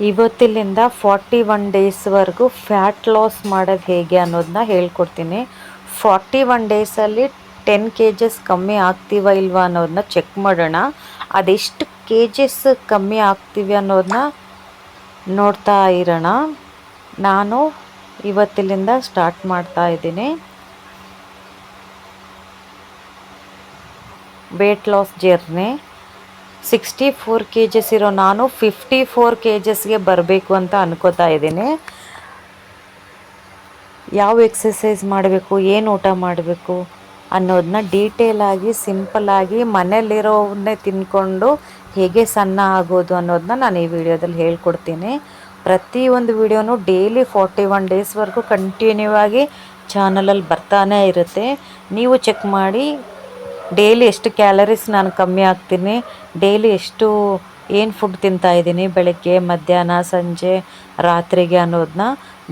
ಇವತ್ತಿನಿಂದ 41 ಡೇಸ್ವರೆಗೂ fat loss ಮಾಡೋದು ಹೇಗೆ ಅನ್ನೋದನ್ನ ಹೇಳ್ಕೊಡ್ತೀನಿ. 41 ಡೇಸಲ್ಲಿ 10 kgs ಕಮ್ಮಿ ಆಗ್ತೀವ ಇಲ್ವಾ ಅನ್ನೋದನ್ನ ಚೆಕ್ ಮಾಡೋಣ. ಅದೆಷ್ಟು kgs ಕಮ್ಮಿ ಆಗ್ತೀವಿ ಅನ್ನೋದನ್ನ ನೋಡ್ತಾ ಇರೋಣ. ನಾನು ಇವತ್ತಿನಿಂದ ಸ್ಟಾರ್ಟ್ ಮಾಡ್ತಾ ಇದ್ದೀನಿ ವೆಯ್ಟ್ ಲಾಸ್ ಜರ್ನಿ. 64 kgs ಇರೋ ನಾನು 54 kgsಗೆ ಬರಬೇಕು ಅಂತ ಅನ್ಕೋತಾ ಇದ್ದೀನಿ. ಯಾವ ಎಕ್ಸಸೈಸ್ ಮಾಡಬೇಕು, ಏನು ಊಟ ಮಾಡಬೇಕು ಅನ್ನೋದನ್ನ ಡೀಟೇಲಾಗಿ ಸಿಂಪಲ್ಲಾಗಿ ಮನೇಲಿರೋವನ್ನೇ ತಿಂದ್ಕೊಂಡು ಹೇಗೆ ಸಣ್ಣ ಆಗೋದು ಅನ್ನೋದನ್ನ ನಾನು ಈ ವಿಡಿಯೋದಲ್ಲಿ ಹೇಳ್ಕೊಡ್ತೀನಿ. ಪ್ರತಿಯೊಂದು ವಿಡಿಯೋನು ಡೈಲಿ 41 ಡೇಸ್ವರೆಗೂ ಕಂಟಿನ್ಯೂ ಆಗಿ ಚಾನಲಲ್ಲಿ ಬರ್ತಾನೇ ಇರುತ್ತೆ. ನೀವು ಚೆಕ್ ಮಾಡಿ ಡೈಲಿ ಎಷ್ಟು ಕ್ಯಾಲರೀಸ್ ನಾನು ಕಮ್ಮಿ ಆಗ್ತೀನಿ, ಡೈಲಿ ಏನು ಫುಡ್ ತಿಂತಾಯಿದ್ದೀನಿ, ಬೆಳಗ್ಗೆ ಮಧ್ಯಾಹ್ನ ಸಂಜೆ ರಾತ್ರಿಗೆ ಅನ್ನೋದನ್ನ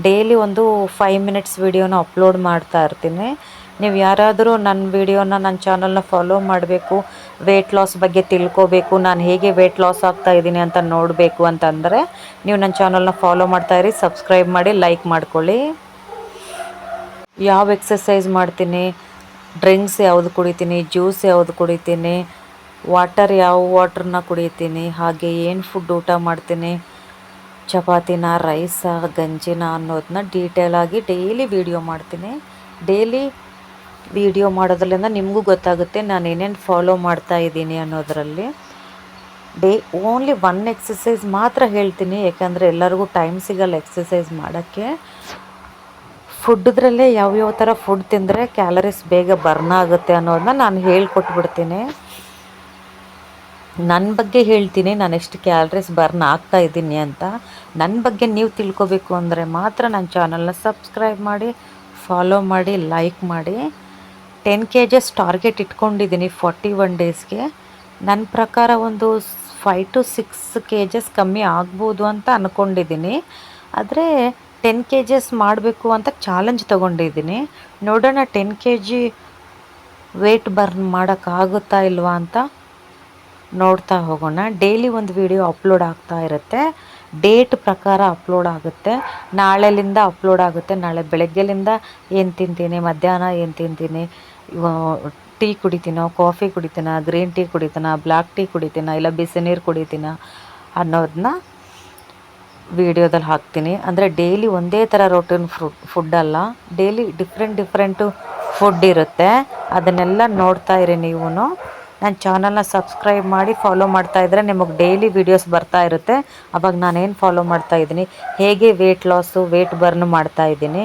ಡೈಲಿ ಒಂದು 5 ಮಿನಿಟ್ಸ್ ವಿಡಿಯೋನ ಅಪ್ಲೋಡ್ ಮಾಡ್ತಾ ಇರ್ತೀನಿ. ನೀವು ಯಾರಾದರೂ ನನ್ನ ವಿಡಿಯೋನ ನನ್ನ ಚಾನಲ್ನ ಫಾಲೋ ಮಾಡಬೇಕು, ವೆಯ್ಟ್ ಲಾಸ್ ಬಗ್ಗೆ ತಿಳ್ಕೋಬೇಕು, ನಾನು ಹೇಗೆ ವೆಯ್ಟ್ ಲಾಸ್ ಆಗ್ತಾಯಿದ್ದೀನಿ ಅಂತ ನೋಡಬೇಕು ಅಂತಂದರೆ ನೀವು ನನ್ನ ಚಾನಲ್ನ ಫಾಲೋ ಮಾಡ್ತಾಯಿರಿ, ಸಬ್ಸ್ಕ್ರೈಬ್ ಮಾಡಿ, ಲೈಕ್ ಮಾಡ್ಕೊಳ್ಳಿ. ಯಾವ ಎಕ್ಸಸೈಸ್ ಮಾಡ್ತೀನಿ, ಡ್ರಿಂಕ್ಸ್ ಯಾವುದು ಕುಡಿತೀನಿ, ಜ್ಯೂಸ್ ಯಾವುದು ಕುಡಿತೀನಿ, ಯಾವ ವಾಟ್ರನ್ನ ಕುಡಿತೀನಿ, ಹಾಗೆ ಏನು ಫುಡ್ ಊಟ ಮಾಡ್ತೀನಿ, ಚಪಾತಿನ, ರೈಸ, ಗಂಜಿನ ಅನ್ನೋದನ್ನ ಡೀಟೇಲಾಗಿ ಡೈಲಿ ವೀಡಿಯೋ ಮಾಡ್ತೀನಿ. ಡೈಲಿ ವೀಡಿಯೋ ಮಾಡೋದ್ರಿಂದ ನಿಮಗೂ ಗೊತ್ತಾಗುತ್ತೆ ನಾನು ಏನೇನು ಫಾಲೋ ಮಾಡ್ತಾ ಇದ್ದೀನಿ ಅನ್ನೋದರಲ್ಲಿ. ಓನ್ಲಿ 1 ಎಕ್ಸಸೈಸ್ ಮಾತ್ರ ಹೇಳ್ತೀನಿ, ಯಾಕಂದರೆ ಎಲ್ಲರಿಗೂ ಟೈಮ್ ಸಿಗಲ್ಲ ಎಕ್ಸಸೈಸ್ ಮಾಡೋಕ್ಕೆ. ಫುಡ್ದ್ರಲ್ಲೇ ಯಾವ್ಯಾವ ಥರ ಫುಡ್ ತಿಂದರೆ ಕ್ಯಾಲರೀಸ್ ಬೇಗ ಬರ್ನ್ ಆಗುತ್ತೆ ಅನ್ನೋದನ್ನ ನಾನು ಹೇಳ್ಕೊಟ್ಬಿಡ್ತೀನಿ. ನನ್ನ ಬಗ್ಗೆ ಹೇಳ್ತೀನಿ, ನಾನು ಎಷ್ಟು ಕ್ಯಾಲರೀಸ್ ಬರ್ನ್ ಆಗ್ತಾ ಇದ್ದೀನಿ ಅಂತ. ನನ್ನ ಬಗ್ಗೆ ನೀವು ತಿಳ್ಕೊಬೇಕು ಅಂದರೆ ಮಾತ್ರ ನನ್ನ ಚಾನಲ್ನ ಸಬ್ಸ್ಕ್ರೈಬ್ ಮಾಡಿ, ಫಾಲೋ ಮಾಡಿ, ಲೈಕ್ ಮಾಡಿ. 10 kgs ಟಾರ್ಗೆಟ್ ಇಟ್ಕೊಂಡಿದ್ದೀನಿ 41 ಡೇಸ್ಗೆ. ನನ್ನ ಪ್ರಕಾರ ಒಂದು 5 to 6 kgs ಕಮ್ಮಿ ಆಗ್ಬೋದು ಅಂತ ಅಂದ್ಕೊಂಡಿದ್ದೀನಿ. ಆದರೆ 10 kgs ಮಾಡಬೇಕು ಅಂತ ಚಾಲೆಂಜ್ ತೊಗೊಂಡಿದ್ದೀನಿ. ನೋಡೋಣ 10 kg ವೆಯ್ಟ್ ಬರ್ನ್ ಮಾಡೋಕ್ಕಾಗುತ್ತಾ ಇಲ್ವಾ ಅಂತ ನೋಡ್ತಾ ಹೋಗೋಣ. ಡೈಲಿ ಒಂದು ವಿಡಿಯೋ ಅಪ್ಲೋಡ್ ಆಗ್ತಾ ಇರುತ್ತೆ, ಡೇಟ್ ಪ್ರಕಾರ ಅಪ್ಲೋಡ್ ಆಗುತ್ತೆ. ನಾಳೆಲಿಂದ ಅಪ್ಲೋಡ್ ಆಗುತ್ತೆ. ನಾಳೆ ಬೆಳಗ್ಗೆಲಿಂದ ಏನು ತಿಂತೀನಿ, ಮಧ್ಯಾಹ್ನ ಏನು ತಿಂತೀನಿ, ಟೀ ಕುಡಿತೀನೋ, ಕಾಫಿ ಕುಡಿತೀನ, ಗ್ರೀನ್ ಟೀ ಕುಡಿತೀನ, ಬ್ಲ್ಯಾಕ್ ಟೀ ಕುಡಿತೀನ, ಇಲ್ಲ ಬಿಸಿ ನೀರು ಕುಡಿತೀನ ಅನ್ನೋದನ್ನ ವಿಡಿಯೋದಲ್ಲಿ ಹಾಕ್ತೀನಿ. ಅಂದರೆ ಡೈಲಿ ಒಂದೇ ಥರ ರೋಟೀನ್ ಫುಡ್ಡಲ್ಲ, ಡೈಲಿ ಡಿಫ್ರೆಂಟು ಫುಡ್ ಇರುತ್ತೆ. ಅದನ್ನೆಲ್ಲ ನೋಡ್ತಾ ಇರಿ. ನೀವು ನನ್ನ ಚಾನಲ್ನ ಸಬ್ಸ್ಕ್ರೈಬ್ ಮಾಡಿ ಫಾಲೋ ಮಾಡ್ತಾಯಿದ್ರೆ ನಿಮಗೆ ಡೈಲಿ ವೀಡಿಯೋಸ್ ಬರ್ತಾ ಇರುತ್ತೆ. ಅವಾಗ ನಾನೇನು ಫಾಲೋ ಮಾಡ್ತಾಯಿದ್ದೀನಿ, ಹೇಗೆ ವೆಯ್ಟ್ ಲಾಸು, ವೆಯ್ಟ್ ಬರ್ನ್ ಮಾಡ್ತಾಯಿದ್ದೀನಿ,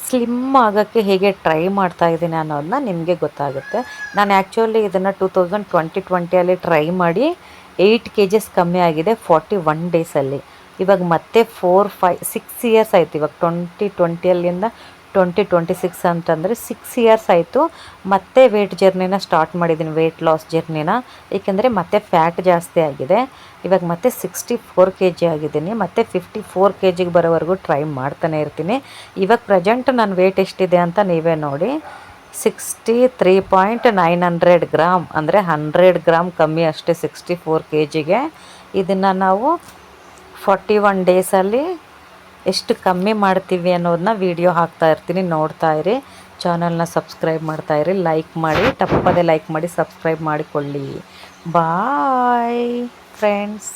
ಸ್ಲಿಮ್ ಆಗೋಕ್ಕೆ ಹೇಗೆ ಟ್ರೈ ಮಾಡ್ತಾಯಿದ್ದೀನಿ ಅನ್ನೋದನ್ನ ನಿಮಗೆ ಗೊತ್ತಾಗುತ್ತೆ. ನಾನು ಆ್ಯಕ್ಚುಲಿ ಇದನ್ನು 2020 ಟ್ರೈ ಮಾಡಿ 8 kgs ಕಮ್ಮಿ ಆಗಿದೆ 41 ಡೇಸಲ್ಲಿ. ಇವಾಗ ಮತ್ತೆ 6 ಇಯರ್ಸ್ ಆಯಿತು. ಇವಾಗ 2020 2026 ಅಂತಂದರೆ 6 ಇಯರ್ಸ್ ಆಯಿತು. ಮತ್ತೆ ವೆಯ್ಟ್ ಜರ್ನಿನ ಸ್ಟಾರ್ಟ್ ಮಾಡಿದ್ದೀನಿ, ವೆಯ್ಟ್ ಲಾಸ್ ಜರ್ನಿನ. ಏಕೆಂದರೆ ಮತ್ತೆ ಫ್ಯಾಟ್ ಜಾಸ್ತಿ ಆಗಿದೆ. ಇವಾಗ ಮತ್ತೆ 64 kg ಆಗಿದ್ದೀನಿ. ಮತ್ತೆ 54 kgಗೆ ಬರೋವರೆಗೂ ಟ್ರೈ ಮಾಡ್ತಾನೆ ಇರ್ತೀನಿ. ಇವಾಗ ಪ್ರೆಸೆಂಟ್ ನನ್ನ ವೆಯ್ಟ್ ಎಷ್ಟಿದೆ ಅಂತ ನೀವೇ ನೋಡಿ. 63.900 ಗ್ರಾಮ್, ಅಂದರೆ 100 ಗ್ರಾಮ್ ಕಮ್ಮಿ ಅಷ್ಟೇ 64 kgಗೆ. ಇದನ್ನು ನಾವು 41 ಡೇಸಲ್ಲಿ ಎಷ್ಟು ಕಮ್ಮಿ ಮಾಡ್ತೀವಿ ಅನ್ನೋದನ್ನ ವಿಡಿಯೋ ಹಾಕ್ತಾ ಇರ್ತೀನಿ, ನೋಡ್ತಾ ಇರಿ. ಚಾನಲ್ನ ಸಬ್ಸ್ಕ್ರೈಬ್ ಮಾಡ್ತಾಯಿರಿ, ಲೈಕ್ ಮಾಡಿ, ತಪ್ಪದೇ ಲೈಕ್ ಮಾಡಿ, ಸಬ್ಸ್ಕ್ರೈಬ್ ಮಾಡಿಕೊಳ್ಳಿ. Bye friends.